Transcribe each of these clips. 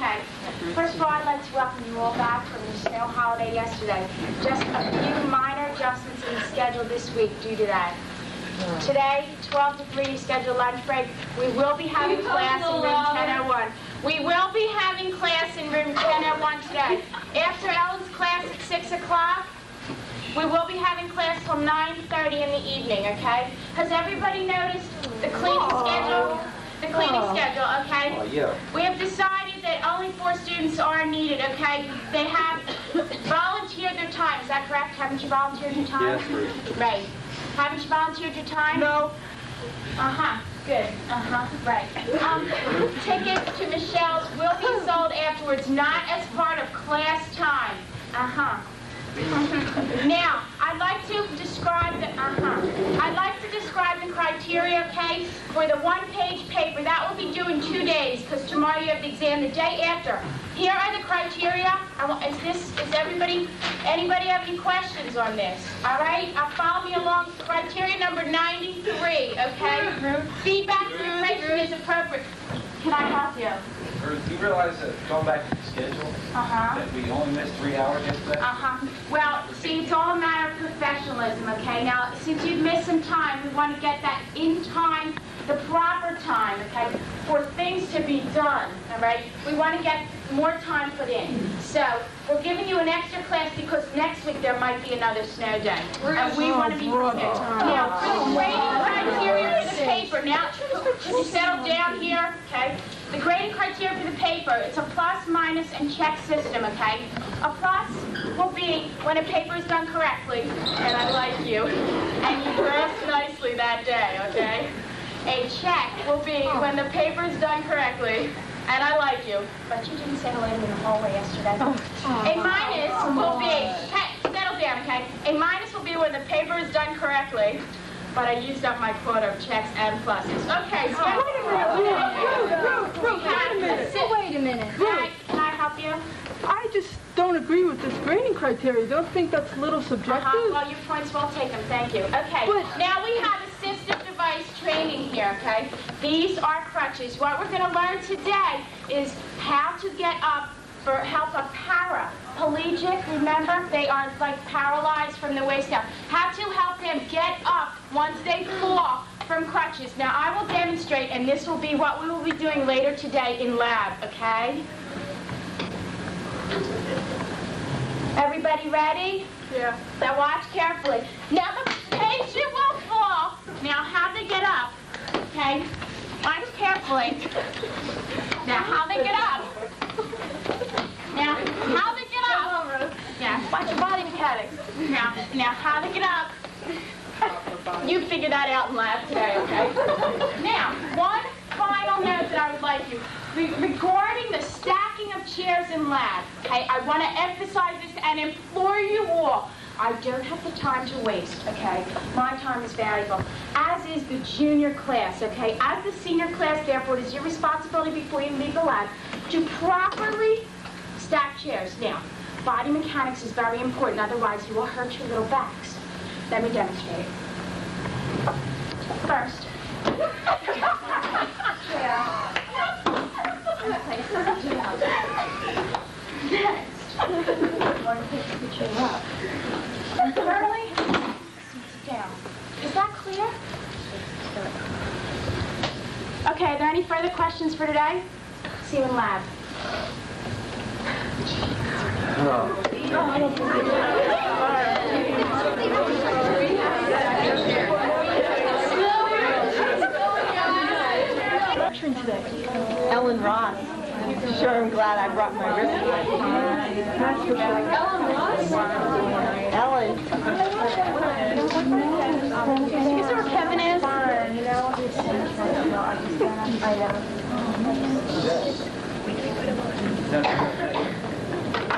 Okay. First of all, I'd like to welcome you all back from the snow holiday yesterday. Just a few minor adjustments in the schedule this week due to that. Today, 12 to 3 scheduled lunch break. We will be having class in room 1001. We will be having class in room 1001 today. After Ellen's class at 6 o'clock, we will be having class till 9:30 in the evening, okay? Has everybody noticed the cleaning schedule? The cleaning schedule, okay? Yeah. We have decided that only 4 students are needed, okay? They have volunteered their time. Is that correct? Haven't you volunteered your time? Yes, Ruth. Right. Haven't you volunteered your time? No. Uh-huh. Good. Uh-huh. Right. Tickets to Michelle's will be sold afterwards, not as part of class time. Uh-huh. Now, I'd like to describe the criteria, okay, for the one-page paper. That will be due in 2 days, because tomorrow you have the exam the day after. Here are the criteria. Anybody have any questions on this? All right? Follow me along. Criteria number 93, okay? Feedback to the question is appropriate. Can I help you? Do you realize that going back to the schedule, that we only missed 3 hours yesterday? Well, see, it's all a matter of professionalism, okay? Now, since you've missed some time, we want to get that in time, the proper time, okay, for things to be done, all right? We want to get more time put in. So, we're giving you an extra class because next week there might be another snow day. And we want to be prepared. Now, for the grading criteria for the paper, now, could you settle down here, okay? The grading criteria for the paper, it's a plus, minus, and check system, okay? A plus will be when a paper is done correctly, and I like you, and you dressed nicely that day, okay? A check will be when the paper is done correctly, and I like you, but you didn't say hello to me in the hallway yesterday. A minus will be, hey, settle down, okay? A minus will be when the paper is done correctly, but I used up my quota of checks and pluses. Okay, so Wait a minute. Can I help you? I just don't agree with this grading criteria. Don't think that's a little subjective? Well, your point's well taken. Thank you. Okay, now we have assistive device training here, okay? These are crutches. What we're going to learn today is how to get up for help of paraplegic, remember? They are like paralyzed from the waist down. How to help them get up once they fall from crutches. Now, I will demonstrate, and this will be what we will be doing later today in lab, okay? Everybody ready? Yeah. Now watch carefully. Now the patient will fall. Now how they get up, okay? Watch carefully. Now how they get up. Now how they get up. Yeah, watch your body mechanics. Now how they get up. You figure that out in lab today, okay? Now, one final note that I would like you. Regarding the stacking of chairs in lab, okay, I want to emphasize this and implore you all. I don't have the time to waste, okay? My time is valuable, as is the junior class, okay? As the senior class, therefore, it is your responsibility before you leave the lab to properly stack chairs. Now, body mechanics is very important, otherwise you will hurt your little backs. Let me demonstrate. First. Next. One picks the chair up. And thirdly, sit down. Is that clear? Okay, are there any further questions for today? See you in lab. Today. Ellen Ross. Sure, I'm glad I brought my wristwatch. Ellen. Is there where Kevin is?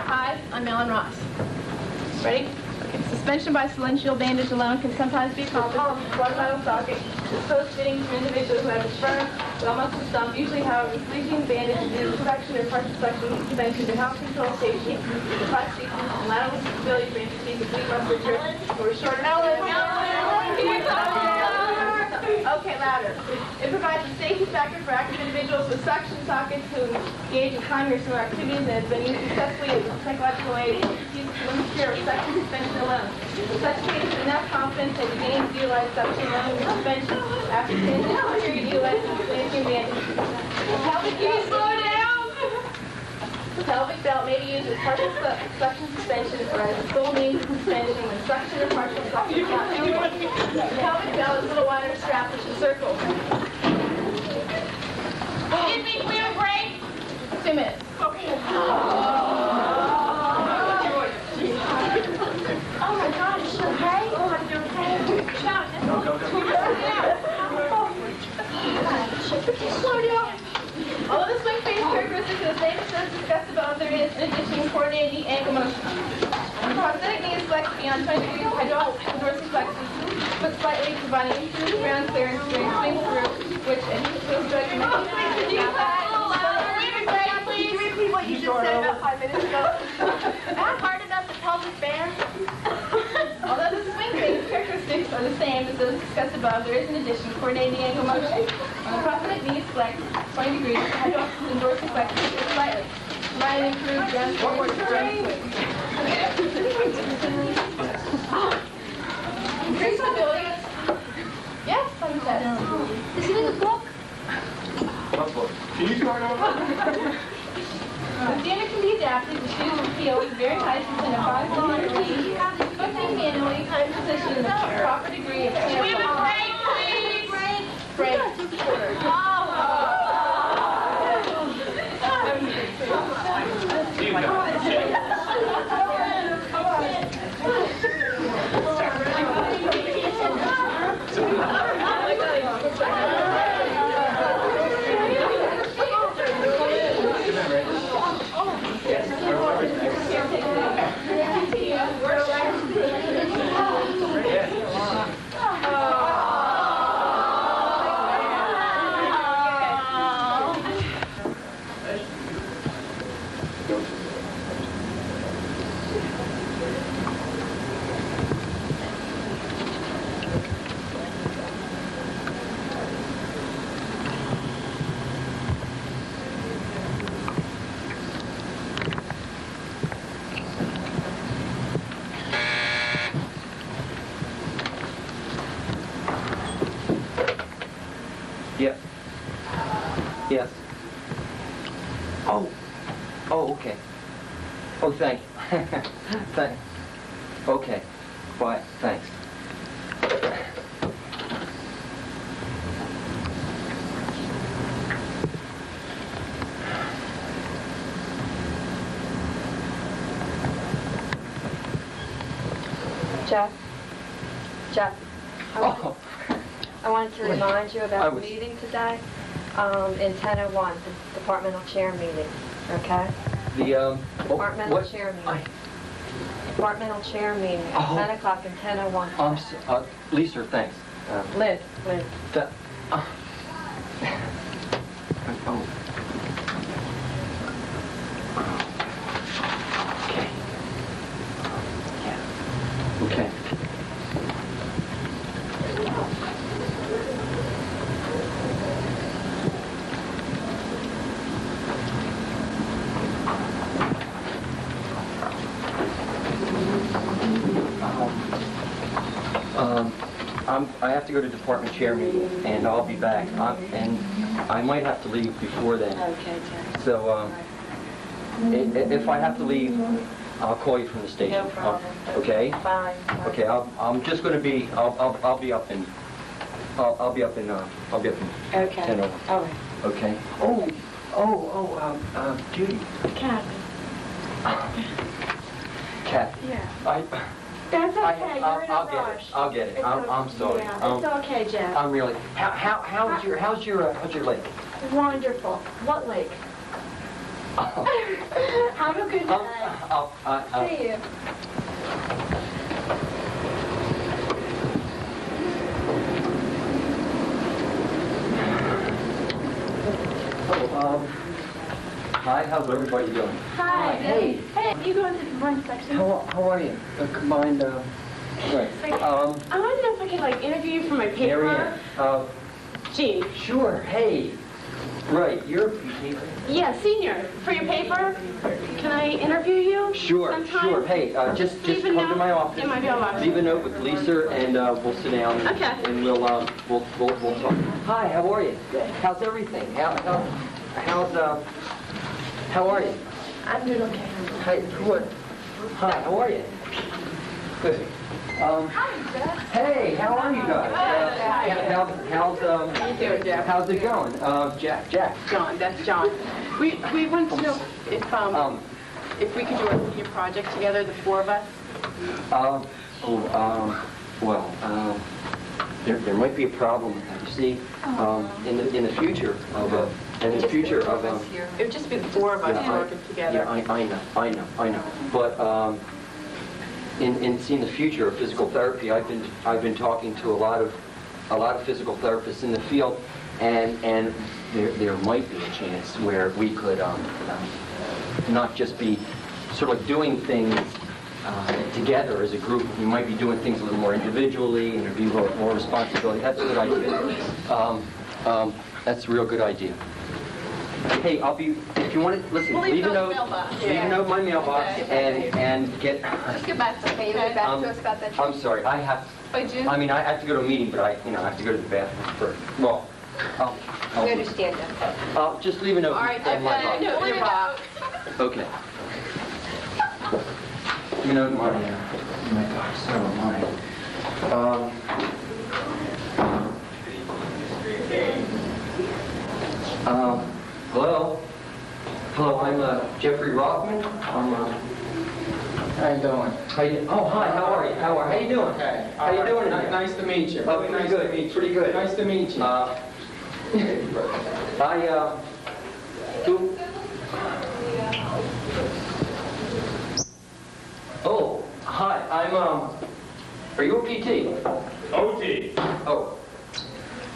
Hi, I'm Ellen Ross. Ready? Okay. Suspension by cylindrical bandage alone can sometimes be accomplished with one metal socket. This close fitting to individuals who have a firm, well-muscled stump. Usually, however, sleeping bandage is a flexion or partial flexion intervention to help control safety, the prosthesis, and lateral stability for amputees with weak musculature or shorter. Ellen! Can you talk? Okay, louder. It provides a safety factor for active individuals with suction sockets who engage in climbing or similar activities and has been used successfully as a psychological aid to use the limit fear of suction suspension alone. In such cases, enough confidence that begins to utilize suction alone with suspension after the period utilizing the safety advantage. Pelvic pelvic belt may be used as partial suction suspension or as a sole means of suspension when suction or partial suction is not available. The pelvic belt is a little wider strap which is circled. Excuse me, can we have a break? 2 minutes. Okay. Oh my God, is she okay? Oh, are you okay? Shout. Slow down. Although the swing phase characteristic is the same as those discussed above, there is, in addition, coordinated knee ankle motion. Prosthetic knee is flexed beyond 20 degrees, hydraulic dorsiflexes, foot slightly, providing improved ground clearance during swing through, which adheres to a strike and makes Can you repeat what you just said about 5 minutes ago? That part about the pelvic band? Although the swing phase characteristics are the same as those discussed above, there is, in addition, coordinated knee ankle motion. When the prosthetic knee is flexed 20 degrees, the hydraulic and dorsiflexes slightly, providing improved ground clearance during swing. Increase stability. Yes, I'm test. Is it in the book? Can you start over? The standard can be adapted to shoes and heels with very high within a 5 cm range, fixing manually, time position, and the proper degree of Can we have a break, please? break. Yes. Yes. Oh. Oh, okay. Oh, thank you. Thanks. Okay. Bye. Thanks. Jeff, Oh. I wanted to remind you I about the was- meeting today, in 10:01, the departmental chair meeting, okay? The, Departmental what? chair meeting. Departmental chair meeting at Oh. 10 o'clock and 10:01. Lisa, thanks. Liz. The, oh. Okay. Yeah. Okay. I have to go to department chair meeting, and I'll be back. And I might have to leave before then. Okay, Jeff. So, if I have to leave, I'll call you from the station. No problem. Okay? Fine. Okay. I'm just going to be. I'll be up in. I'll be up in. Okay. 10:01. All right. Okay. Judy. Kathy. Kathy. Yeah. That's okay, you're in a I'll get it. rush. I'll get it. I'm sorry. Yeah, it's okay, Jeff. I'm really. How's your leg? Wonderful. What lake? Have a good day. See you. Hi, how's everybody doing? Hi. Hey. Hey, you go into the combined section? How are you? The combined, right. I want to know if I could, like, interview you for my Mary paper. Ann, Jean. Sure, hey. Right, you're a PT. Yeah, senior. For your paper, can I interview you? Sure, sometime? sure. Hey, just Leave a come to note my office. in my mailbox. Leave a note with Lisa, and we'll sit down. And, Okay. And we'll talk. Hi, how are you? Good. How's everything? How are you? I'm doing okay. Hi, good. Hi, how are you? Good. Hey, how are you guys? How you doing, Jeff? How's it going? Jack. John, that's John. We want to know if we could do a senior project together, the four of us. There might be a problem with that. You see, in the future of It would just be the four of us working together. Yeah, I know. But in seeing the future of physical therapy, I've been talking to a lot of physical therapists in the field, and there might be a chance where we could not just be sort of like doing things together as a group. We might be doing things a little more individually, and there'd be a little more responsibility. That's a good idea. That's a real good idea. Hey, if you want to, listen, leave a note in my mailbox, and get... Just get back to me. Get back to us about that. I'm sorry, I have to go to a meeting, but I have to go to the bathroom first. Well, We understand that. just leave a note in my box. Leave your box. Okay. You know, my gosh, so am I. Hello, I'm Jeffrey Rothman. How you doing? Oh, hi. How are you? How you doing? Okay. How you doing? Nice to meet you. Oh, pretty good. Pretty good. Nice to meet you. Oh, hi. Are you a PT? OT. Oh.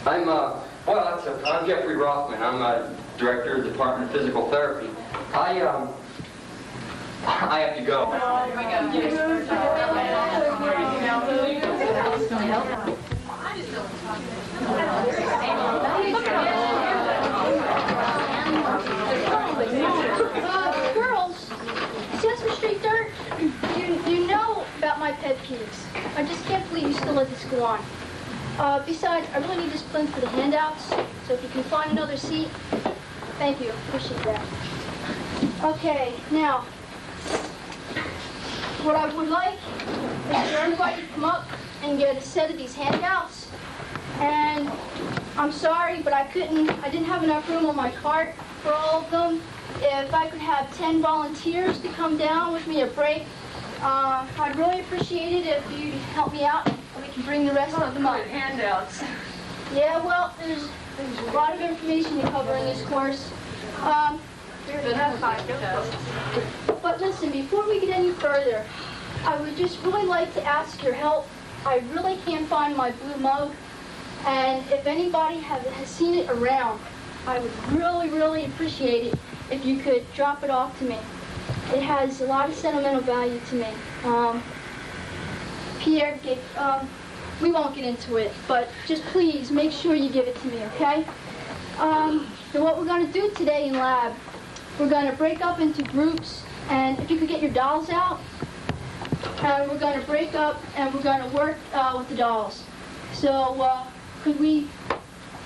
I'm Jeffrey Rothman. I'm a director of the Department of Physical Therapy. I have to go. Girls, Sesame Street Dirt, you know about my pet peeves. I just can't believe you still let this go on. Besides, I really need this plan for the handouts, so if you can find another seat, thank you. Appreciate that. Okay, now, what I would like is for everybody to come up and get a set of these handouts. And I'm sorry, but I didn't have enough room on my cart for all of them. If I could have 10 volunteers to come down with me a break, I'd really appreciate it if you'd help me out and we can bring the rest of them up. Handouts. Yeah, well, there's a lot of information to cover in this course. But listen, before we get any further, I would just really like to ask your help. I really can't find my blue mug, and if anybody has seen it around, I would really appreciate it if you could drop it off to me. It has a lot of sentimental value to me. Pierre, we won't get into it, but just please make sure you give it to me, okay? So what we're going to do today in lab, we're going to break up into groups, and if you could get your dolls out, and we're going to break up and we're going to work with the dolls. So could we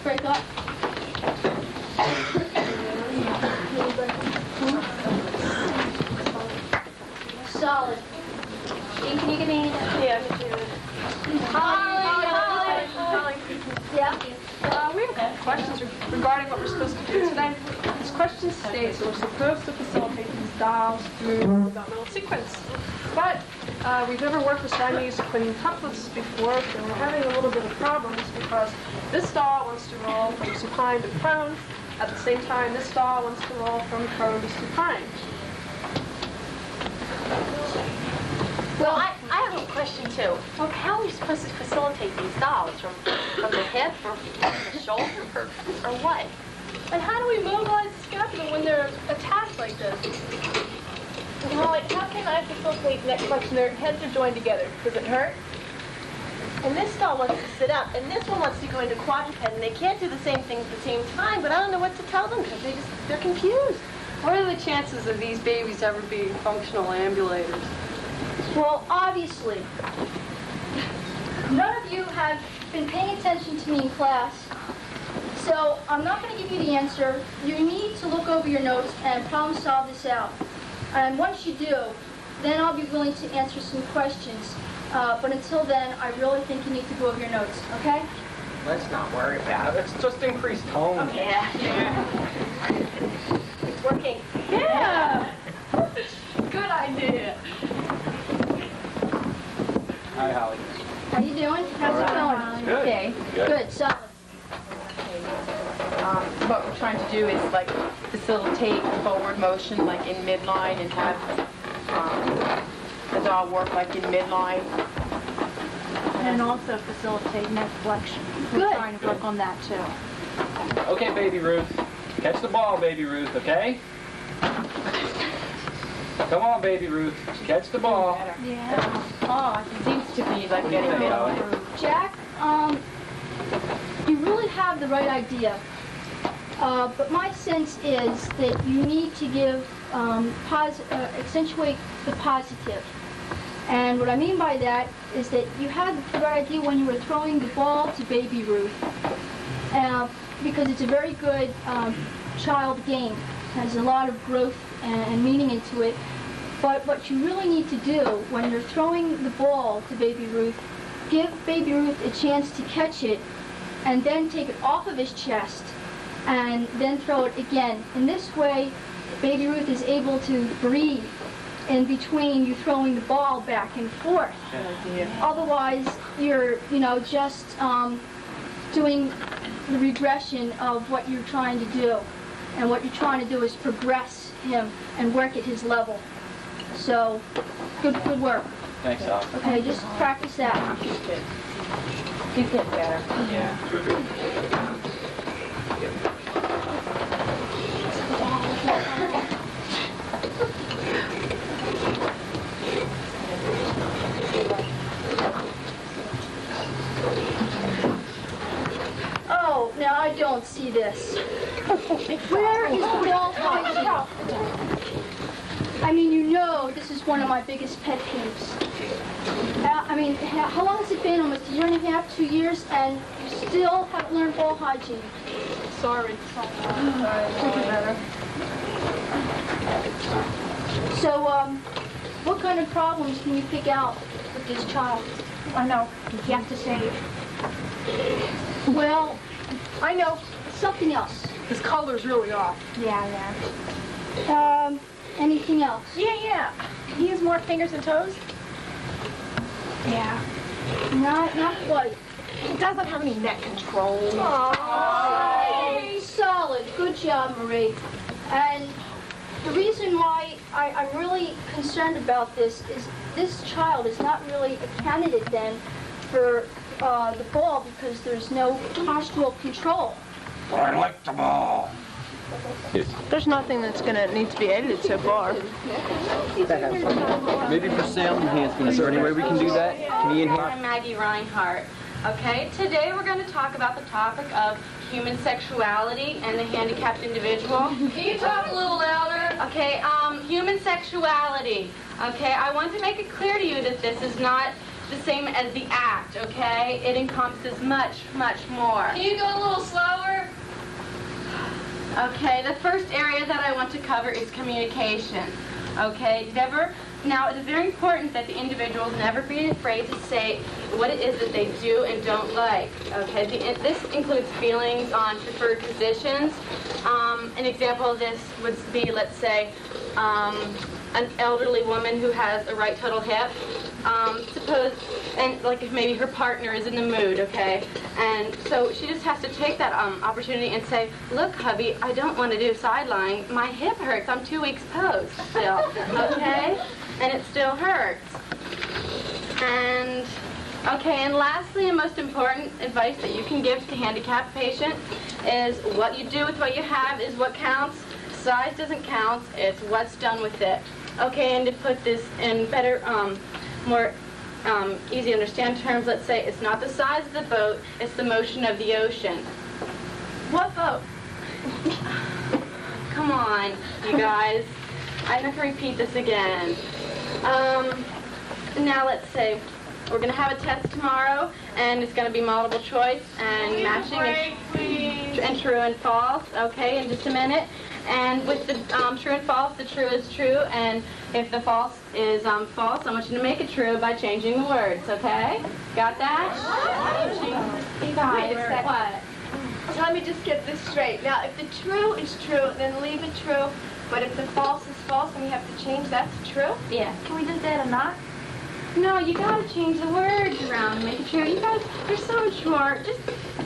break up? Solid. Jean, can you give me any? Yeah. Holly. Yeah. We have questions regarding what we're supposed to do today. This question states that we're supposed to facilitate these dolls through developmental sequence. But we've never worked with Chinese quintuplets before, so we're having a little bit of problems because this doll wants to roll from supine to prone. At the same time, this doll wants to roll from prone to supine. Well, I have a question too. How are we supposed to facilitate these dolls? From the hip or from the shoulder or what? And how do we mobilize the scapula when they're attached like this? Well, like, how can I facilitate? Next question, their heads are joined together. Does it hurt? and this doll wants to sit up, and this one wants to go into quadruped, and they can't do the same thing at the same time, but I don't know what to tell them because they're confused. What are the chances of these babies ever being functional ambulators? Well, obviously, none of you have been paying attention to me in class, so I'm not going to give you the answer. You need to look over your notes and problem solve this out. And once you do, then I'll be willing to answer some questions. But until then, I really think you need to go over your notes, okay? Let's not worry about it. Let's just increase tone. Yeah. It's working. Yeah! Good idea. Hi, Holly. How you doing? How's it going? Good. Okay. Good, solid. What we're trying to do is like facilitate forward motion like in midline and have the doll work like in midline. And also facilitate neck flexion. We're Good. trying to work on that too. Okay, Baby Ruth. Catch the ball, Baby Ruth, okay? Come on, Baby Ruth. Catch the ball. Yeah. Oh, it seems to be like getting think, midline. Jack, you really have the right idea. But my sense is that you need to give, accentuate the positive. And what I mean by that is that you had the right idea when you were throwing the ball to Baby Ruth, because it's a very good child game. It has a lot of growth and meaning into it. But what you really need to do when you're throwing the ball to Baby Ruth, give Baby Ruth a chance to catch it and then take it off of his chest and then throw it again. In this way, Baby Ruth is able to breathe in between you throwing the ball back and forth. Otherwise, you're, just doing the regression of what you're trying to do. And what you're trying to do is progress him and work at his level. So, good work. Thanks, Al. Okay, just practice that. He's getting better. Yeah. Oh, now I don't see this. Where is the ball hygiene? I mean, this is one of my biggest pet peeves. How long has it been? Almost a year and a half, 2 years, and you still haven't learned ball hygiene. Sorry. So, what kind of problems can you pick out with this child? I know. You have to say. Well, I know. something else. His color's really off. Yeah. Anything else? Yeah. He has more fingers and toes. Yeah. Not quite. He doesn't have any neck control. Oh, solid. Good job, Marie. And the reason why I'm really concerned about this is this child is not really a candidate then for the ball because there's no postural control. I like the ball. There's nothing that's going to need to be edited so far. Maybe for sound enhancement, is there any way we can do that? Can you enhance? I'm Maggie Reinhardt. Okay, today we're going to talk about the topic of human sexuality and the handicapped individual. Can you talk a little louder? Okay, human sexuality. Okay, I want to make it clear to you that this is not the same as the act, okay? It encompasses much, much more. Can you go a little slower? Okay, the first area that I want to cover is communication. Okay, now it is very important that the individuals never be afraid to say what it is that they do and don't like. Okay, this includes feelings on preferred positions. An example of this would be, let's say, an elderly woman who has a right total hip. And like if maybe her partner is in the mood, okay? And so she just has to take that opportunity and say, look, hubby, I don't want to do sideline. My hip hurts. I'm 2 weeks post still, okay? And it still hurts. And, okay, and lastly and most important advice that you can give to the handicapped patient is what you do with what you have is what counts. Size doesn't count. It's what's done with it. Okay, and to put this in better, more easy to understand terms, let's say it's not the size of the boat, it's the motion of the ocean. What boat? Come on, you guys. I'm not going to repeat this again. Now let's say we're going to have a test tomorrow, and it's going to be multiple choice and matching and true and false, okay, in just a minute. And with the true and false, the true is true, and if the false is false, I want you to make it true by changing the words, okay? Got that? You guys, what? So let me just get this straight. Now, if the true is true, then leave it true. But if the false is false, then we have to change that to true? Yeah. Can we just add a not? No, you gotta change the words around and make it true. You guys, you're so mature.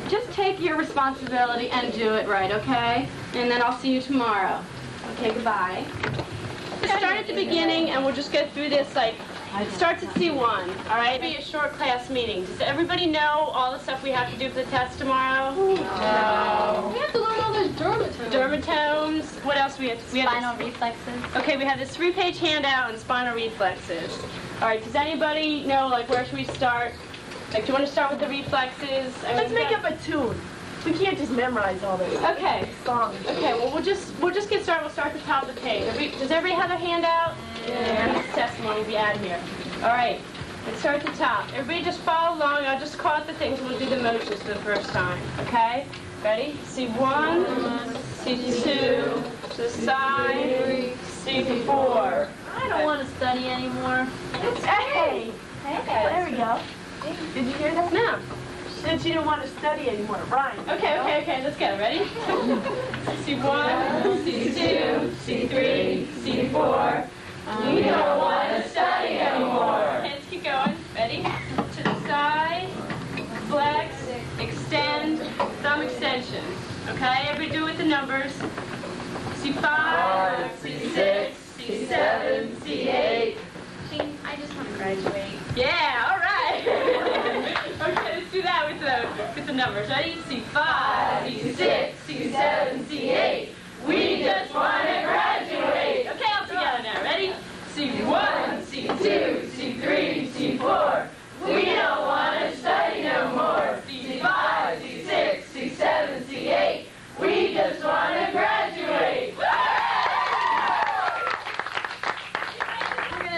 Just take your responsibility and do it right, okay? And then I'll see you tomorrow. Okay, goodbye. Start at the beginning, and we'll just go through this like. It starts at C1, all right? It'll be a short class meeting. Does everybody know all the stuff we have to do for the test tomorrow? No. We have to learn all those dermatomes. Dermatomes. What else we have? Spinal reflexes. Okay, we have this 3-page handout on spinal reflexes. All right, does anybody know, like, where should we start? Like, do you want to start with the reflexes? Let's make up a tune. We can't just memorize all this. Okay. Songs. Okay, well, we'll just get started. We'll start at the top of the page. Does everybody have a handout? Yeah. This testimony will be out of here. All right, let's start at the top. Everybody just follow along. I'll just call out the things, and we'll do the motions for the first time. Okay? Ready? C1, C2, to the side, C4. I don't want to study anymore. Hey! There we go. Did you hear that? No. Said she didn't want to study anymore. Right. Okay, let's go. Ready? C1, C2, C3, C4. We don't want to study anymore. Okay, let's keep going. Ready? To the side, flex, extend, thumb extension. Okay, everybody do it with the numbers. C5, C6, C7, C8. I just want to graduate. Yeah, all right. Okay, let's do that with the numbers. Ready? C5, C6, C7, C8. We just want to graduate. Okay, all together now. Ready? C1, C2, C3, C4. We don't want to study no more. C5, C6, C7, C8. We just want to graduate.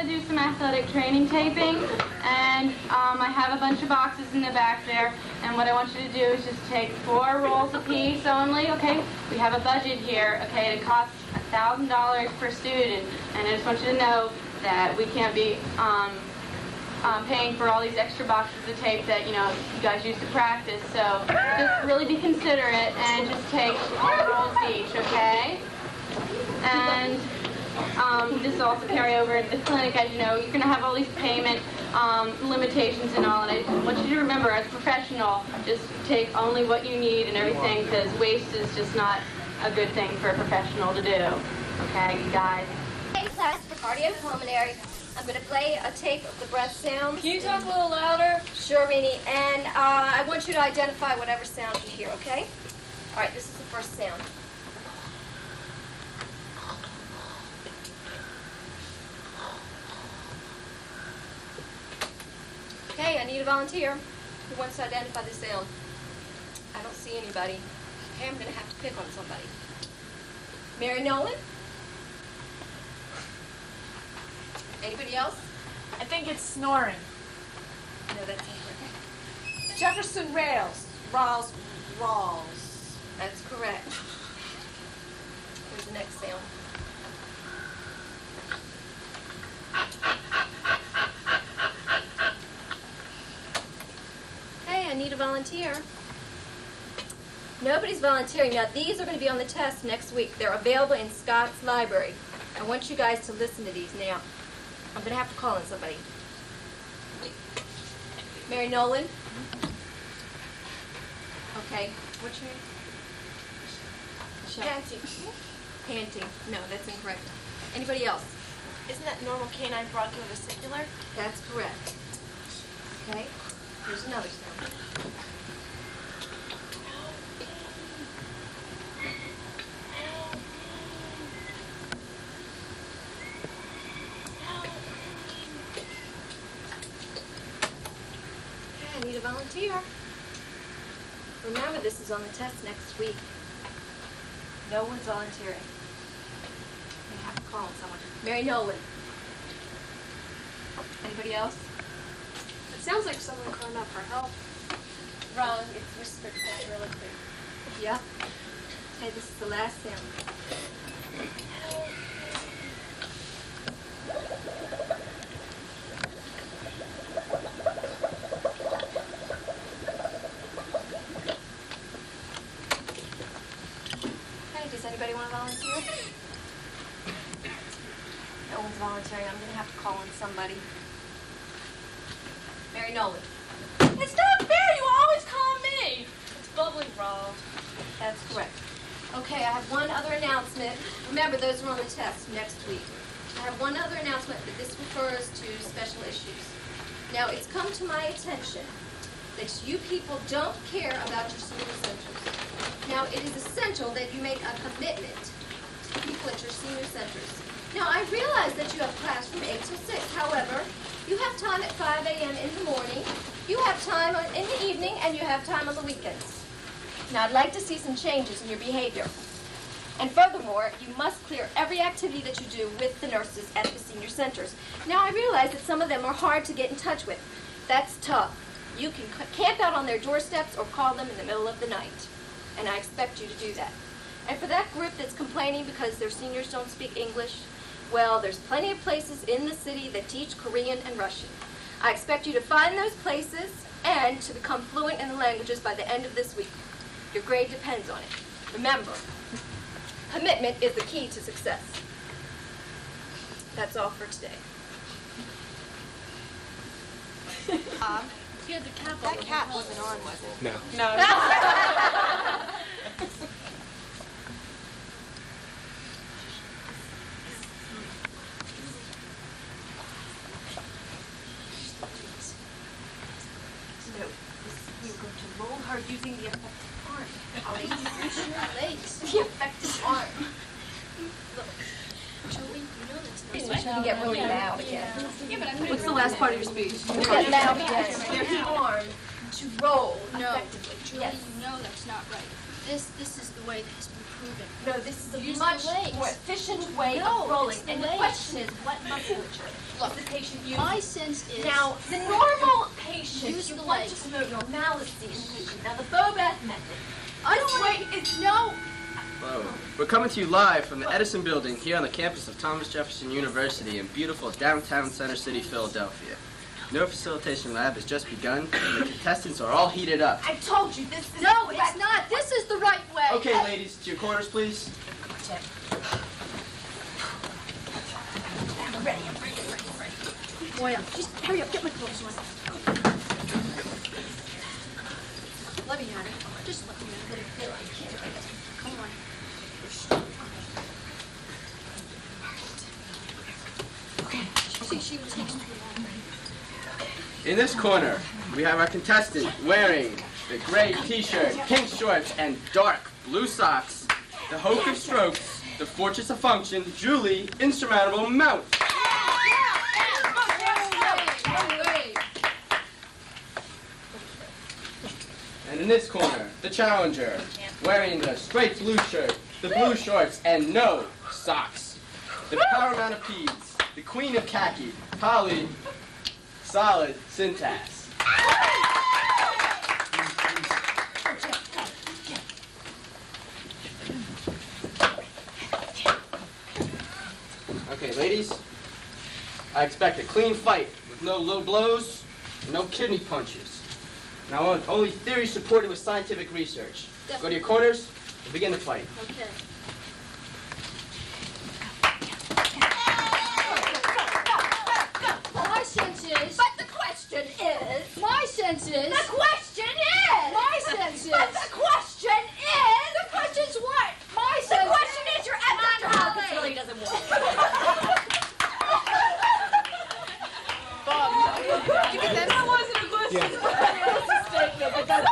Do some athletic training taping, and I have a bunch of boxes in the back there, and what I want you to do is just take 4 rolls apiece only, okay? We have a budget here, okay? It costs $1,000 per student, and I just want you to know that we can't be paying for all these extra boxes of tape that, you guys use to practice, so just really be considerate and just take 4 rolls each, okay? And this will also carry over into the clinic. As you know, you're going to have all these payment limitations and all, and I want you to remember, as a professional, just take only what you need and everything, because waste is just not a good thing for a professional to do. Okay, you guys? Hey, class, for cardiopulmonary, I'm going to play a tape of the breath sounds. Can you talk a little louder? Sure, Rini. And I want you to identify whatever sound you hear, okay? All right, this is the first sound. Okay, I need a volunteer who wants to identify the sound. I don't see anybody. Okay, I'm going to have to pick on somebody. Mary Nolan? Anybody else? I think it's snoring. No, that's incorrect. Jefferson rails. Rawls. That's correct. Here's the next sound. Hey, I need a volunteer. Nobody's volunteering. Now, these are going to be on the test next week. They're available in Scott's library. I want you guys to listen to these now. I'm going to have to call on somebody. Mary Nolan? Okay. What's your name? Panting. Panting. No, that's incorrect. Anybody else? Isn't that normal canine bronchiovesicular? That's correct. Okay. Here's another sound. to volunteer. Remember, this is on the test next week. No one's volunteering. You have to call on someone. Mary Nolan. Anybody else? It sounds like someone crying out for help. Wrong. It's whispered really clear. Yep. Okay, this is the last sound. Hey, does anybody want to volunteer? No one's volunteering. I'm going to have to call on somebody. Mary Nolan. It's not fair. You always call me. It's bubbly, Rob. That's correct. Okay, I have one other announcement. Remember, those are on the test next week. I have one other announcement, but this refers to special issues. Now, it's come to my attention that you people don't care about your senior centers. Now, it is essential that you make a commitment to people at your senior centers. Now, I realize that you have class from 8 till 6. However, you have time at 5 a.m. in the morning, you have time in the evening, and you have time on the weekends. Now, I'd like to see some changes in your behavior. And furthermore, you must clear every activity that you do with the nurses at the senior centers. Now, I realize that some of them are hard to get in touch with. That's tough. You can camp out on their doorsteps or call them in the middle of the night. And I expect you to do that. And for that group that's complaining because their seniors don't speak English, well, there's plenty of places in the city that teach Korean and Russian. I expect you to find those places and to become fluent in the languages by the end of this week. Your grade depends on it. Remember, commitment is the key to success. That's all for today. That cat wasn't on, was it? No. No. No, you're going to roll her using the effective arm. The effective arm. Look. Julie, you know that's not right. You can get really loud again. What's the last part of your speech? Get loud again. There's the arm to roll No, effectively. Julie, Yes. you know that's not right. This is the way that has been proven. No, this is a Use the much legs. more efficient way No, of rolling. it's the And the legs. question is, what musculature Look, is the patient using? My sense is Now, the normal patient, Use you the want legs. to promote normalcy in the patient. Now, the Bobath method. I don't want It's no. Hello. We're coming to you live from the Edison Building here on the campus of Thomas Jefferson University in beautiful downtown Center City, Philadelphia. No facilitation lab has just begun, and the contestants are all heated up. I told you this is No, it's not. This is the right way. Okay, ladies, to your quarters, please. I'm ready. Boy, just hurry up. Get my clothes on. Let me at it. Just let me at it. Come on. Okay. See, she was taking too long. In this corner, we have our contestant wearing the gray t-shirt, pink shorts, and dark blue socks. The Hope of Strokes, the Fortress of Function, Julie, Insurmountable Mount. And in this corner, the challenger, wearing the straight blue shirt, the blue shorts, and no socks. The Paramount of Peds, the Queen of Khaki, Holly, Solid Syntax. Okay, ladies, I expect a clean fight with no low blows and no kidney punches. And I want only theory supported with scientific research. Go to your corners and begin the fight. Okay. My sense is. But the question is. My sense is. The question is. My sense is. But the question is. The question's what? My The sense question is your ethics. Holly. This really doesn't work. That wasn't a good statement, but that's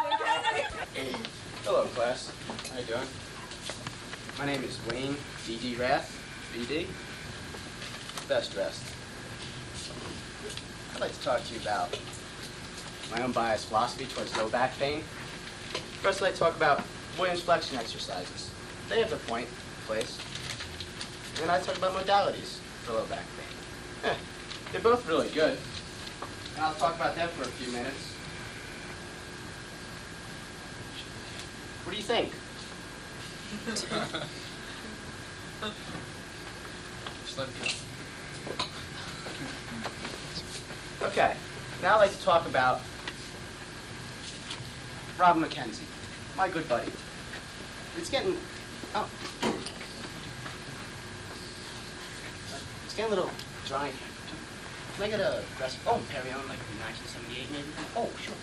okay. Hello, class. How you doing? My name is Wayne D.D. Rath, B.D. Best dressed. I'd like to talk to you about my own biased philosophy towards low back pain. First, I'd like to talk about Williams flexion exercises. They have their point, place. And then I'd talk about modalities for low back pain. They're both really good. And I'll talk about them for a few minutes. What do you think? Okay, now I'd like to talk about Robin McKenzie, my good buddy. It's getting, oh. It's getting a little dry here. Can I get a glass of, Perry on like 1978 maybe? Oh, sure.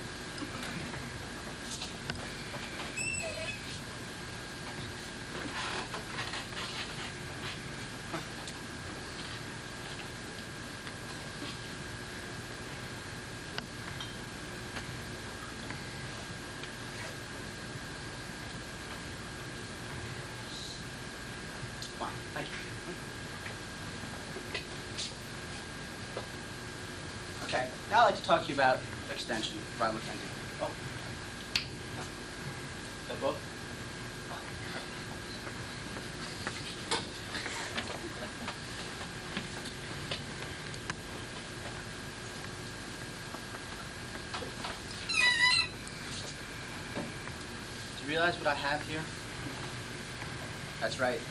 Fine, thank you. Okay, now I'd like to talk to you about extension, Robin McKenzie. Oh. That book? Do you realize what I have here? That's right,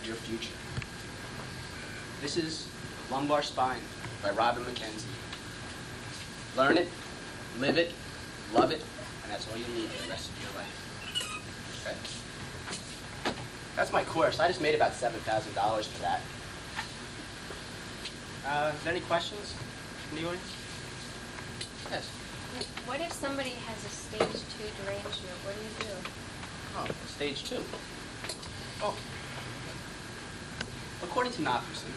your future. This is Lumbar Spine by Robin McKenzie. Learn it, live it, love it, and that's all you need for the rest of your life. Okay? That's my course. I just made about $7,000 for that. Is there any questions from the audience? Yes. What if somebody has a stage 2 derangement? What do you do? Oh, stage 2. Oh. According to Jefferson,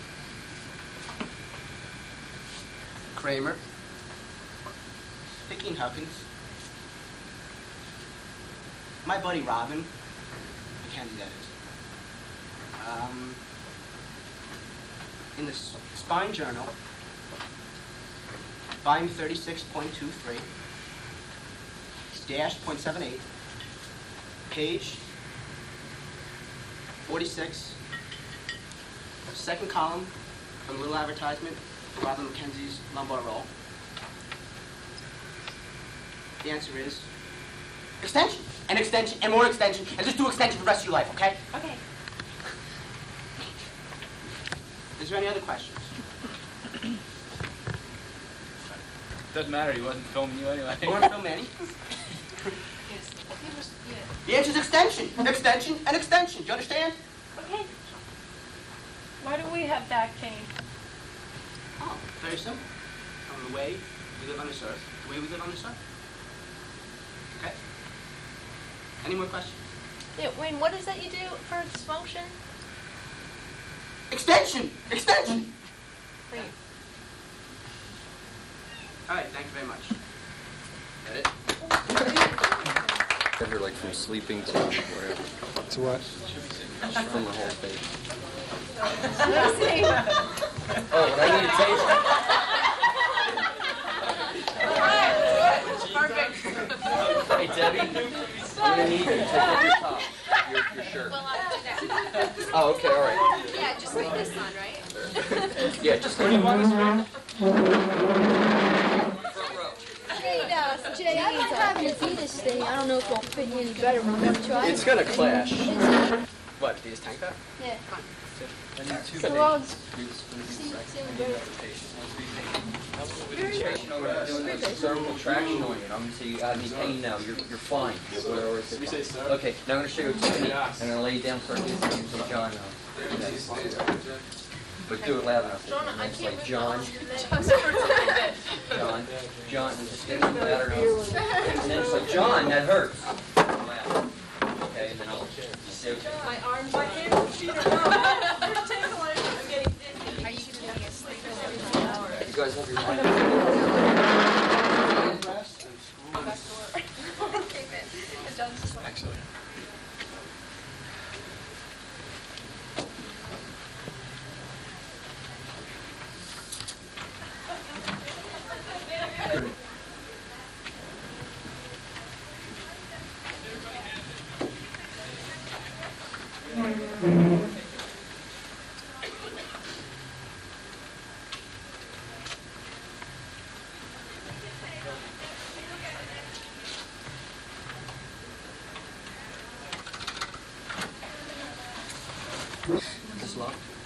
Kramer, Hickey and Huckins, my buddy Robin, McKenzie that is, in the Spine Journal, volume 36.23, dash .78, page 46, second column from a little advertisement, Robin McKenzie's lumbar roll. The answer is extension, and extension, and more extension, and just do extension for the rest of your life, okay? Okay. Is there any other questions? Doesn't matter, he wasn't filming you anyway. You want to film any? The answer is extension, extension, and extension. Do you understand? Okay. Why do we have back pain? Oh, very simple. From the way we live on this earth, the way we live on this earth. Okay? Any more questions? Yeah, Wayne, what is that you do for dysfunction? Extension! Extension! Wait. All right, thank you very much. Get it? Ever like from sleeping to wherever. To what? From the whole thing. Let's see. Oh, what I need to taste. Perfect. Hey Debbie, I'm gonna need you to take off your top, your shirt. Well, I'll do that. Oh, okay, all right. Yeah, just leave this on, right? Yeah, just leave him on the Hey, Jay, I might have your Venus thing. I don't know if it'll fit you any better. Want to try? It's gonna clash. What, this tank top? Yeah. Well, Cervical traction on it. I'm gonna say you got any pain now. You're fine. You say sir? Okay, now I'm gonna show you a technique. I'm gonna lay you down, start using it so John but do it loud enough. It's like John, John, and just get it louder enough. And then it's like, John, that hurts. Loud. Okay, and then I'll say, okay. my arms, my hands and feet are tingling. I'm getting dizzy. Are you doing a sleep or You guys have your mind. Excellent.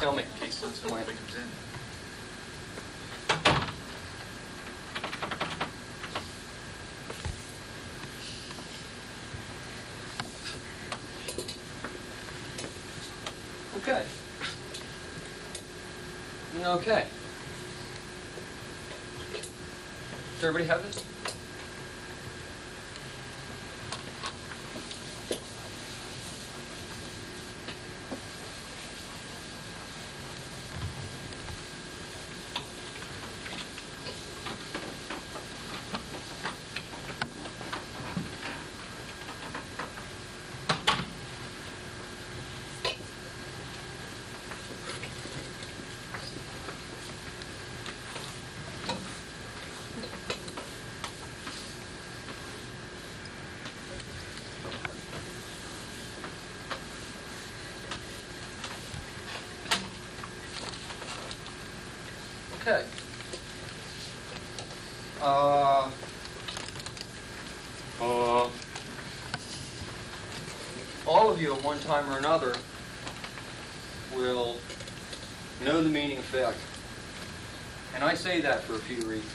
Tell me. Okay. Okay. Does everybody have this? Okay. All of you at one time or another will know the meaning of failure. And I say that for a few reasons,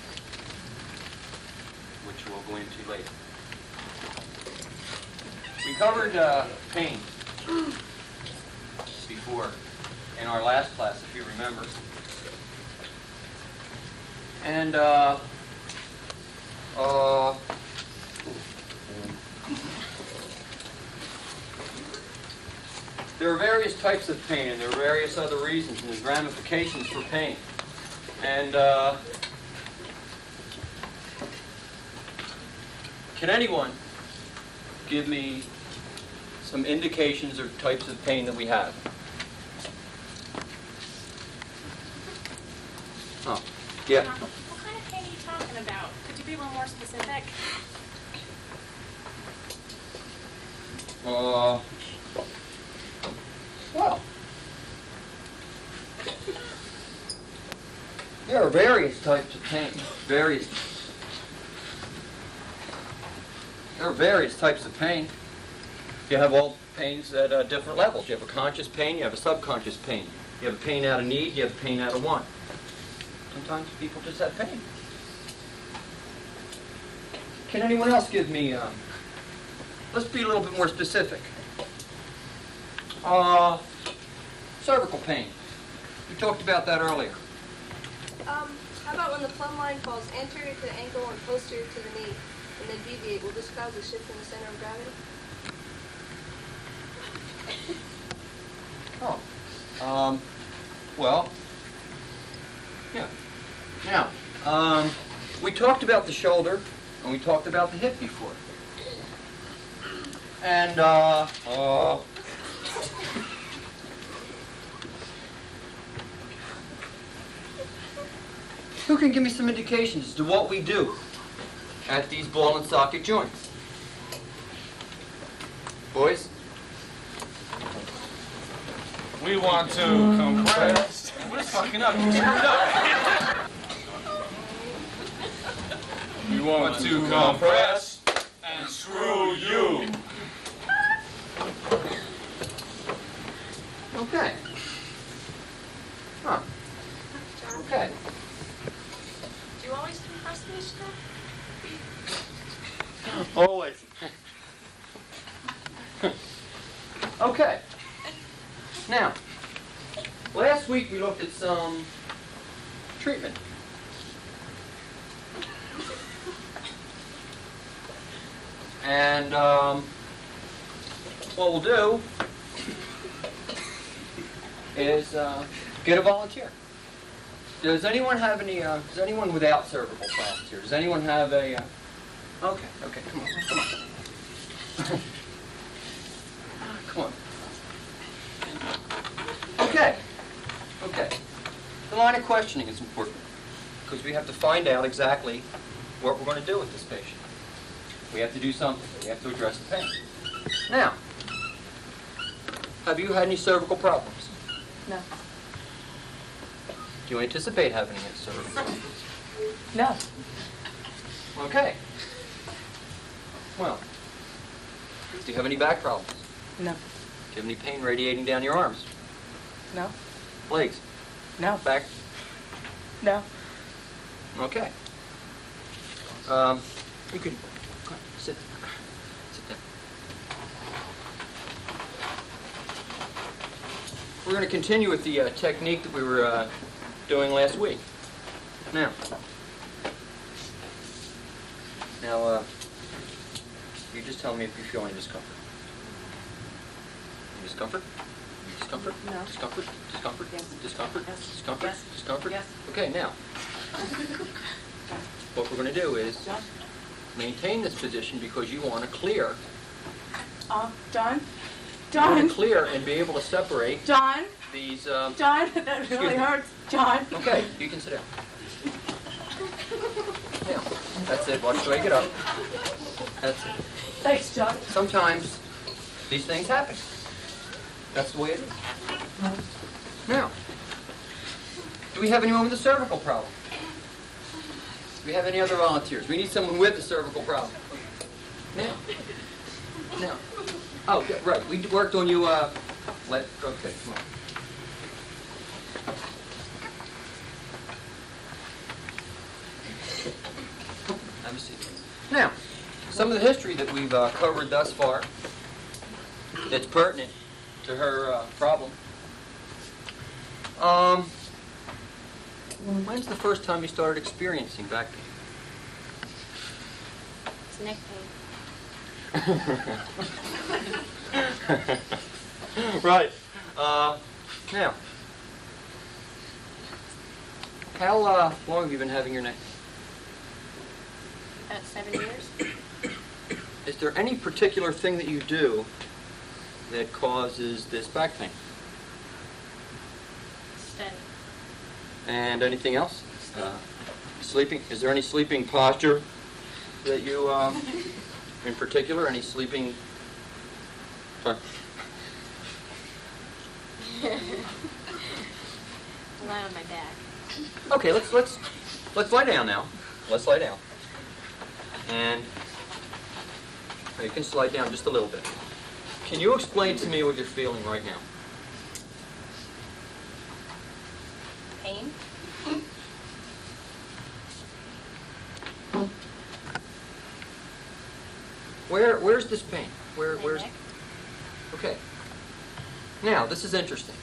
which we'll go into later. We covered pain before in our last class, if you remember. And there are various types of pain, and there are various other reasons, and there's ramifications for pain. And can anyone give me some indications of types of pain that we have? Oh, yeah. What kind of pain are you talking about? Could you be a little more specific? Well, there are various types of pain. There are various types of pain. You have all pains at different levels. You have a conscious pain, you have a subconscious pain. You have a pain out of need, you have a pain out of want. Sometimes people just have pain. Can anyone else give me, let's be a little bit more specific. Cervical pain. We talked about that earlier. How about when the plumb line falls anterior to the ankle and posterior to the knee, and then deviate? Will this cause a shift in the center of gravity? Well, yeah. Now, we talked about the shoulder, and we talked about the hip before. And, who can give me some indications as to what we do at these ball and socket joints? Boys? We want to compress. We're fucking up. You screwed up. We want to compress and screw you. Okay. Huh. Okay. Do you always compress these stuff? Always. Okay. Now, last week we looked at some treatment. And what we'll do is get a volunteer. Does anyone have any, does anyone without cervical problems here? Does anyone have a, okay, come on. Come on. Okay. The line of questioning is important because we have to find out exactly what we're going to do with this patient. We have to do something. We have to address the pain. Now, have you had any cervical problems? No. Do you anticipate having any cervical problems? No. Okay. Well, do you have any back problems? No. Do you have any pain radiating down your arms? No. Legs. No. Back. No. Okay. You can go ahead, sit down. We're going to continue with the technique that we were doing last week. Now, you just tell me if you feel any discomfort. Discomfort? Discomfort? No. Discomfort? Discomfort? Yes. Discomfort? Yes. Discomfort? Yes. Discomfort? Yes. Okay, now, what we're going to do is maintain this position because you want to clear. Don? You want Don? to clear and be able to separate Don? these. Don? That Excuse really me. hurts. Don? Okay, you can sit down. Now, that's it. Watch the way I get up. That's it. Thanks, John. Sometimes these things happen. That's the way it is. Now, do we have anyone with a cervical problem? Do we have any other volunteers? We need someone with a cervical problem. Now. Oh, yeah, right. We worked on you. Okay, come on. Have a seat. Now, some of the history that we've covered thus far that's pertinent to her problem. When's the first time you started experiencing back pain? It's neck pain. Right. Now, how long have you been having your neck? About 7 years. Is there any particular thing that you do that causes this back pain? Study. And anything else? Sleeping? Is there any sleeping posture that you, in particular, any sleeping? Sorry. Lie on my back. Okay, let's lie down now. Let's lie down. And you can slide down just a little bit. Can you explain to me what you're feeling right now? Pain. Where's this pain? Where's? Neck. Okay. Now, this is interesting.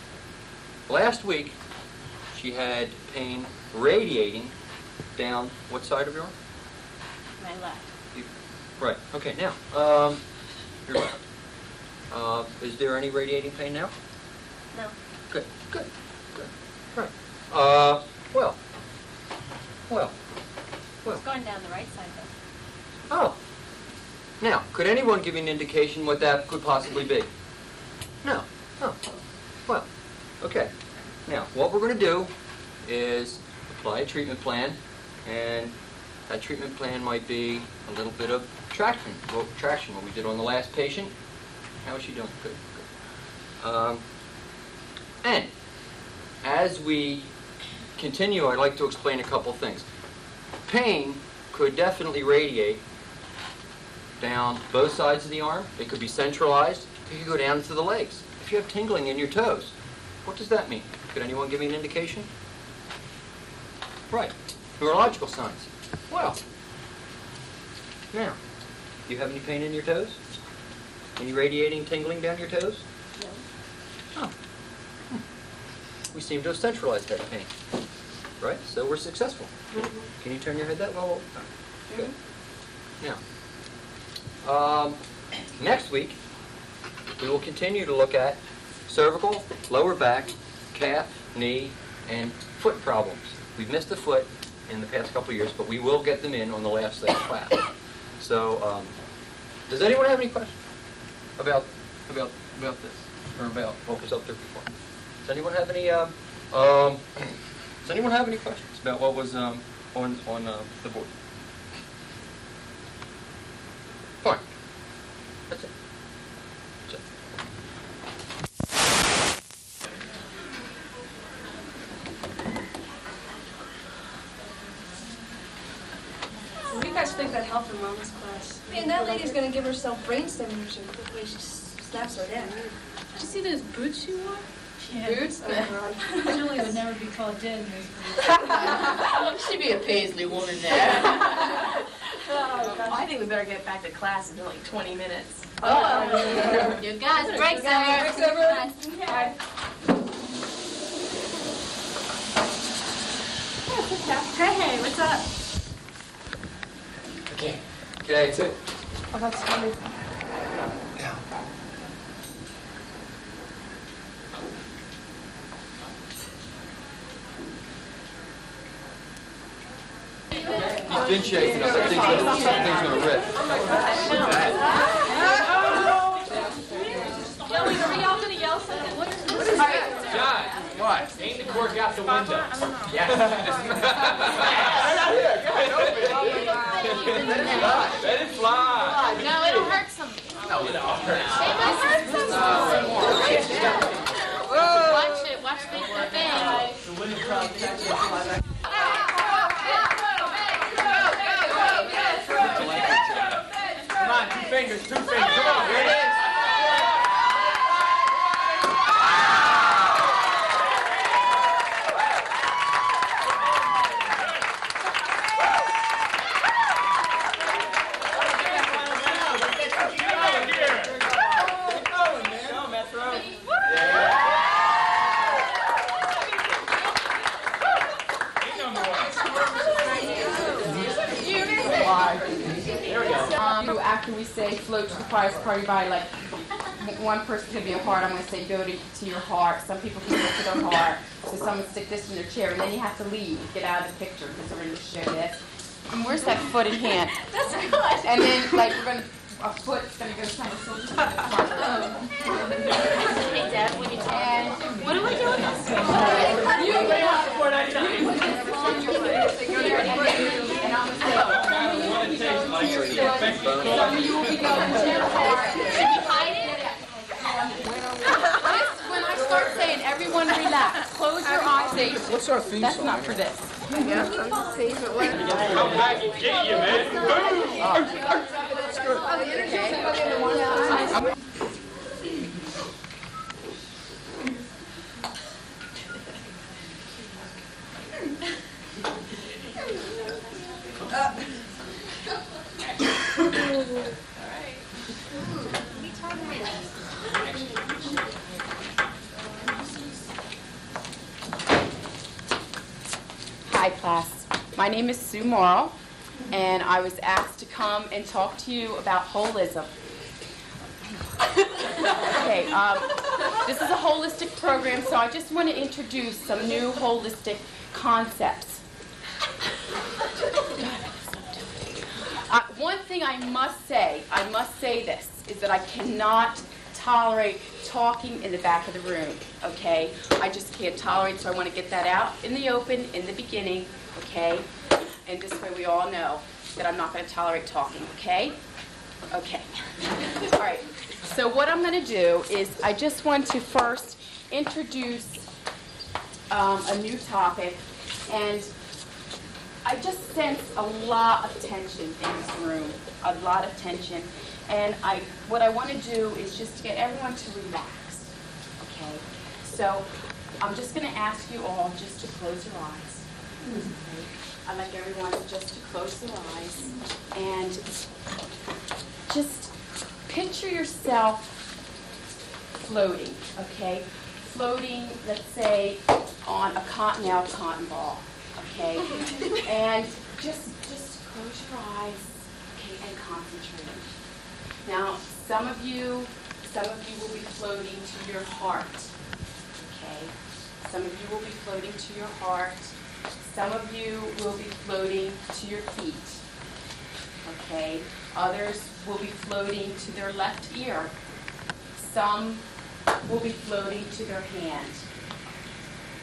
Last week, she had pain radiating down what side of your arm? My left. Right. Okay. Now, your left. Is there any radiating pain now? No. Good. Right. Well. It's going down the right side though. Oh. Now, could anyone give me an indication what that could possibly be? No. Oh. Well. Okay. Now, what we're going to do is apply a treatment plan, and that treatment plan might be a little bit of traction, what we did on the last patient. How is she doing? Good. And as we continue, I'd like to explain a couple things. Pain could definitely radiate down both sides of the arm. It could be centralized. It could go down into the legs. If you have tingling in your toes, what does that mean? Could anyone give me an indication? Right. Neurological signs. Well, now, do you have any pain in your toes? Any radiating tingling down your toes? No. Oh. We seem to have centralized that pain. Right? So we're successful. Can you turn your head that way? Good. Now, next week, we will continue to look at cervical, lower back, calf, knee, and foot problems. We've missed the foot in the past couple of years, but we will get them in on the last day of class. So, does anyone have any questions about this, or about what was up there before? Does anyone have any? Does anyone have any questions about what was on the board? Fine. That's it. That's it. What do you guys think that health and wellness class? Man, that lady's gonna give herself brain stimulation the way she snaps her neck. Did you see those boots she wore? Boots? Julie would never be called dead in those boots. She'd be a Paisley woman there. I think we better get back to class in like 20 minutes. Oh, you guys, break's over. Break's over. Hey, what's up? Okay, that's it. Oh, that's funny. He's been shaking us. I think that thing's gonna rip. Joey, are y'all gonna yell something? What is this? John, What? ain't the cork out the window? Yes. They're not here. Go ahead, open it. Let it fly. Let it fly. No, it'll hurt some. No, it don't hurt. It might hurt some. Watch it. Watch the thing. The window probably catches it. Come on, two fingers. Come on, here it is. After we say float to the prize party by, like, one person's going to be a heart, I'm going to say go to your heart. Some people can go to their heart. So someone stick this in their chair, and then you have to leave, get out of the picture, because we're going to show this. And where's that foot and hand? That's good. And then, like, we're going to, a foot's going to go kind of so to the front. Hey, Dad, when you and what do we do with this? You can put your foot and I'm going to say, some of you will be going to your heart. Should we hide it? When I start saying, everyone relax, close your eyes. What's our theme That's song? not for this. Come back and get you, man. Hi, class. My name is Sue Morrow, and I was asked to come and talk to you about holism. Okay, this is a holistic program, so I just want to introduce some new holistic concepts. One thing I must say this, is that I cannot tolerate talking in the back of the room, okay? I just can't tolerate, so I want to get that out in the open, in the beginning, okay? And this way we all know that I'm not going to tolerate talking, okay? Okay. All right. So what I'm going to do is I just want to first introduce a new topic, and I just sense a lot of tension in this room, a lot of tension. And what I want to do is just to get everyone to relax, okay? So I'm just going to ask you all just to close your eyes. Okay? I'd like everyone just to close their eyes and just picture yourself floating, okay? Floating, let's say, on a cotton ball, okay? And just close your eyes, okay, and concentrate. Now, some of you will be floating to your heart, okay? Some of you will be floating to your heart. Some of you will be floating to your feet, okay? Others will be floating to their left ear. Some will be floating to their hand,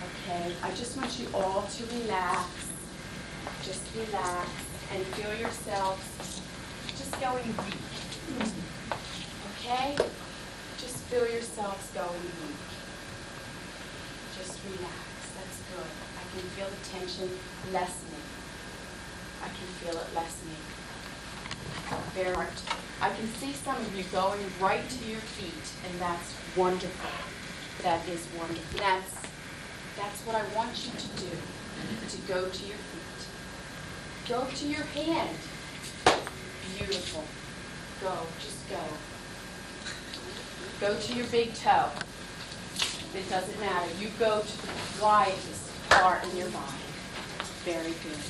okay? I just want you all to relax, just relax, and feel yourselves just going deep. Okay? Just feel yourselves going deep. Just relax. That's good. I can feel the tension lessening. I can feel it lessening. I can see some of you going right to your feet, and that's wonderful. That is wonderful. That's what I want you to do, to go to your feet. Go to your hand. Beautiful. Go, just go. Go to your big toe. It doesn't matter. You go to the quietest part in your body. Very good.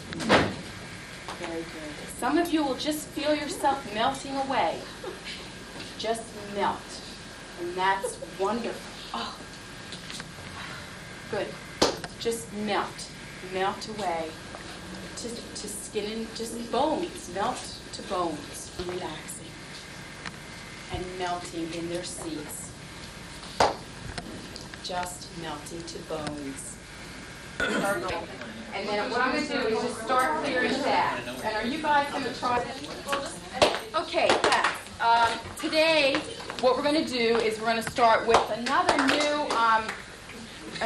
Very good. Some of you will just feel yourself melting away. Just melt. And that's wonderful. Oh. Good. Just melt. Melt away. To skin and just bones. Melt to bones. Relaxing. And melting in their seats. Just melting to bones. Perfect. And then what I'm going to do is just start clearing that. And are you guys going to try this? Okay, yes. Today, what we're going to do is we're going to start with another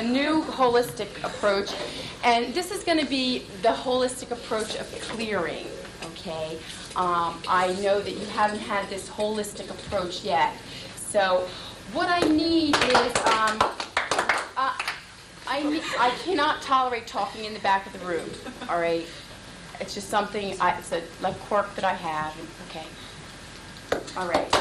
new holistic approach. And this is going to be the holistic approach of clearing, okay? I know that you haven't had this holistic approach yet. So what I need is, I cannot tolerate talking in the back of the room, all right? It's just something, it's a like quirk that I have, okay? All right. So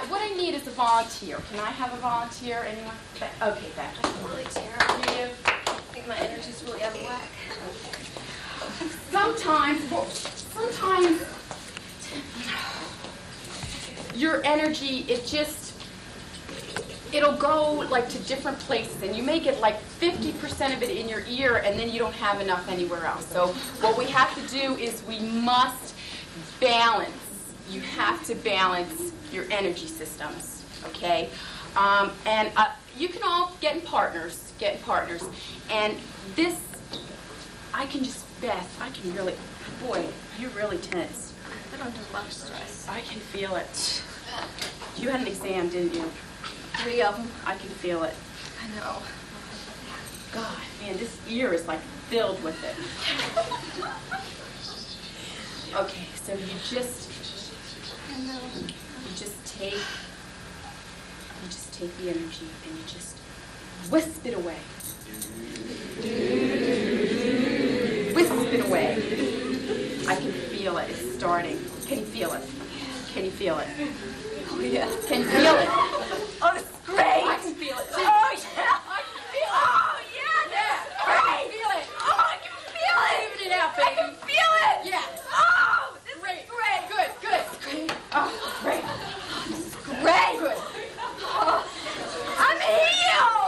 what I need is a volunteer. Can I have a volunteer? Anyone? Okay, Beth. I'm really terrible. Do you? I think my energy's really out of whack. Sometimes your energy, it'll go like to different places, and you may get like 50% of it in your ear, and then you don't have enough anywhere else. So what we have to do is we must balance. You have to balance your energy systems, okay? And you can all get in partners, and this, I can just, Beth, I can really, boy, you're really tense. I don't have much stress. I can feel it. You had an exam, didn't you? 3 of them. I can feel it. I know. God, man, this ear is like filled with it. Okay, so you just take the energy and you just wisp it away. Wisp it away. I can feel it. It's starting. Can you feel it? Can you feel it? Oh, yeah. Can you feel it? Oh, this is great. I can feel it. Oh, yeah. I can feel it. Oh, yeah. Yeah. I can feel it. Oh, I can feel it. Even it out, baby. I can feel it. Yeah. Oh, this is great. Good, good. Oh, great. Oh, this is great. Good. Oh, I'm healed.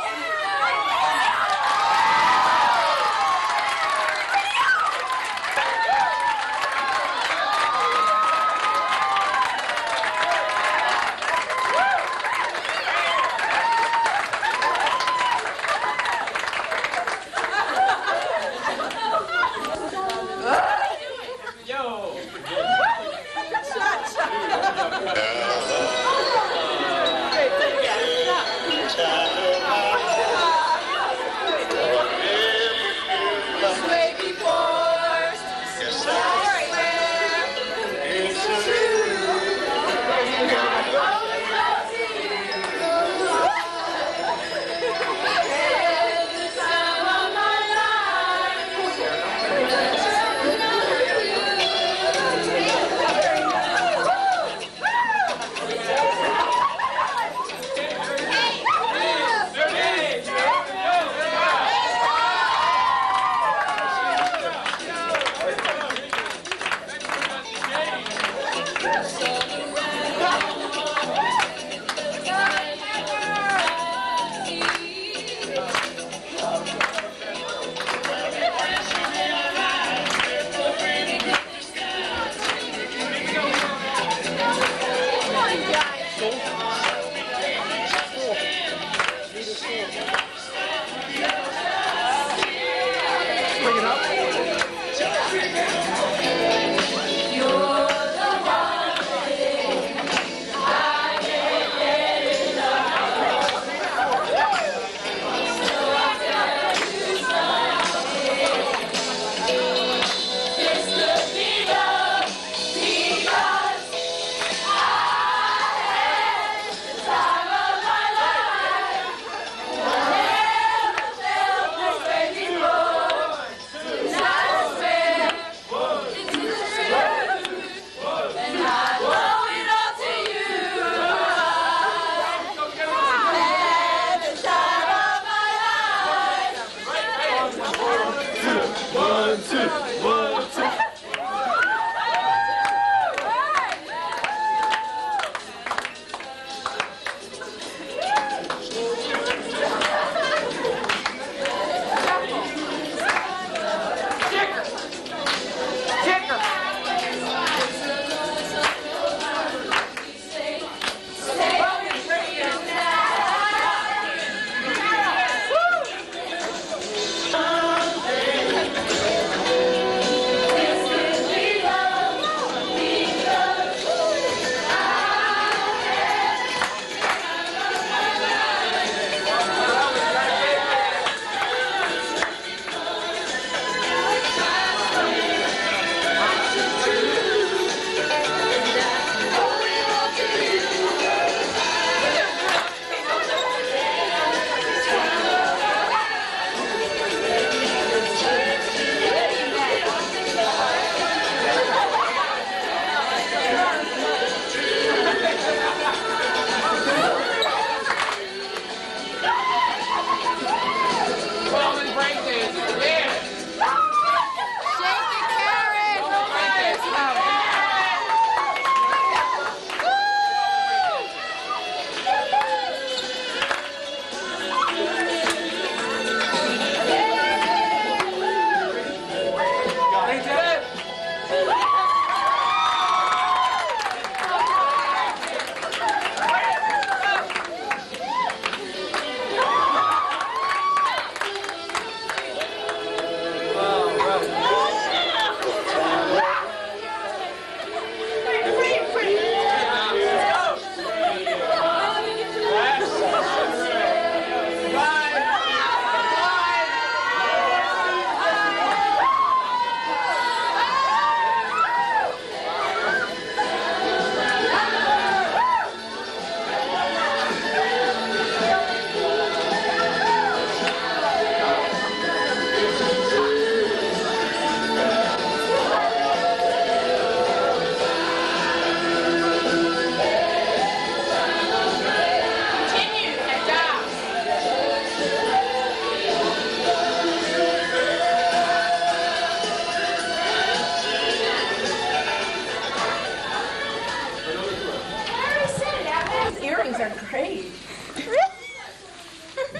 1, 2, 1, 2.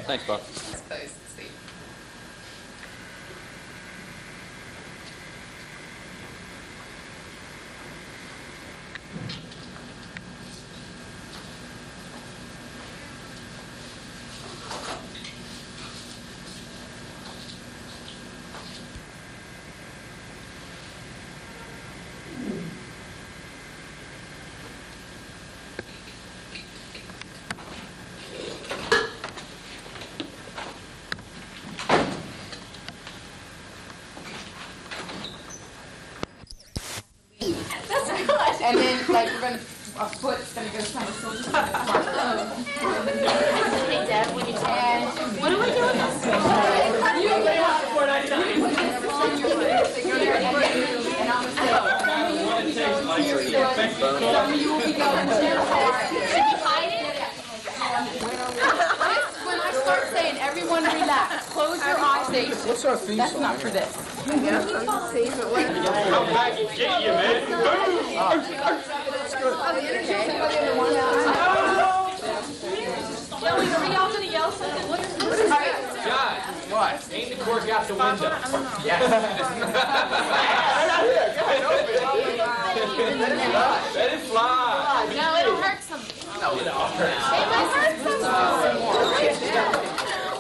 Thanks, Bob. And then, like, we're going to, our foot's going to go kind of so just like Hey, Deb, when you and what do we do with this? You lay out $4.99. And I'm going to say, you will be going to Should we hide it? When I start saying, everyone relax, close your eyes. What's our theme That's song? not for this. Come back and get you, man. Joey, are we all going to yell something? What is John, what? Aim the cork out the window. Yes. Let it fly. No, it'll hurt some. No, it don't hurt. It might hurt some.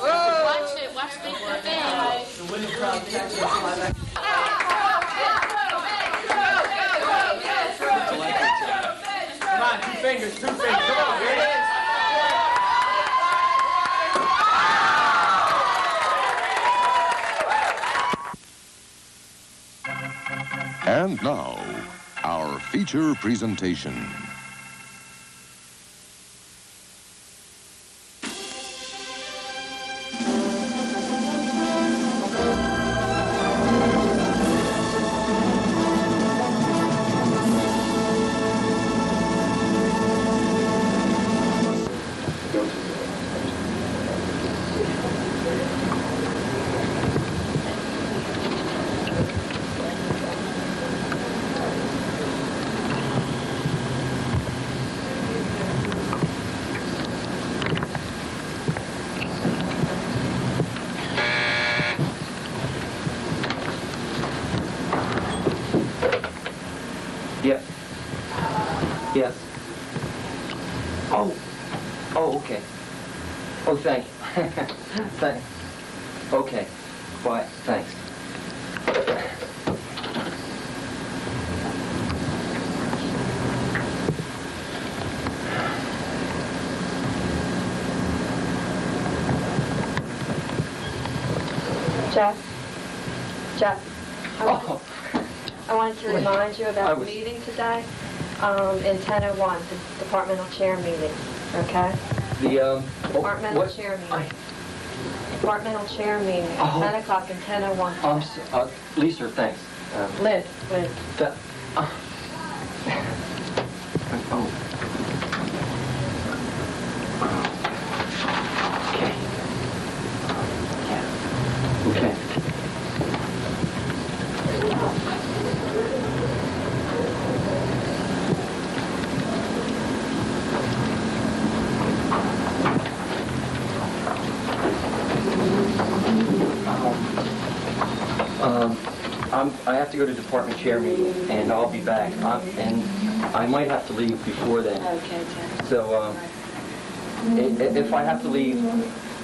Watch it. Watch the thing. Come on, 2 fingers, 2 fingers. Come on, here it is. And now, our feature presentation. Yes. Oh. Oh, okay. Oh, thank you. Thanks. Okay. Bye. Thanks. Jeff, I wanted to remind you about the was- meeting today, in 10:01, the departmental chair meeting, okay? The, Departmental what? chair meeting. Departmental chair meeting, at 10 o'clock and 10:01. Lisa, thanks. Liz. That, oh. Okay. Yeah. Okay. I have to go to department chair meeting, and I'll be back. And I might have to leave before then. Okay, Jeff. So, if I have to leave,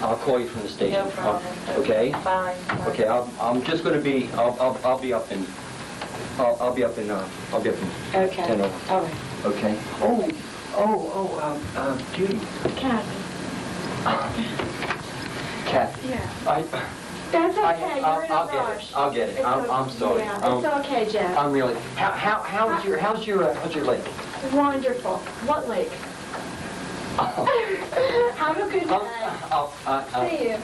I'll call you from the station. No problem. Okay? Fine. Okay. I'm just going to be. I'll be up in. I'll be up in. I'll be up in. Okay. 10:01. All right. Okay. Judy. Kathy. Kathy. Yeah. That's okay, you're in a rush. I'll get it. I'm sorry. Yeah, it's okay, Jeff. I'm really. How's your leg? Wonderful. What lake? Have a good day. See you.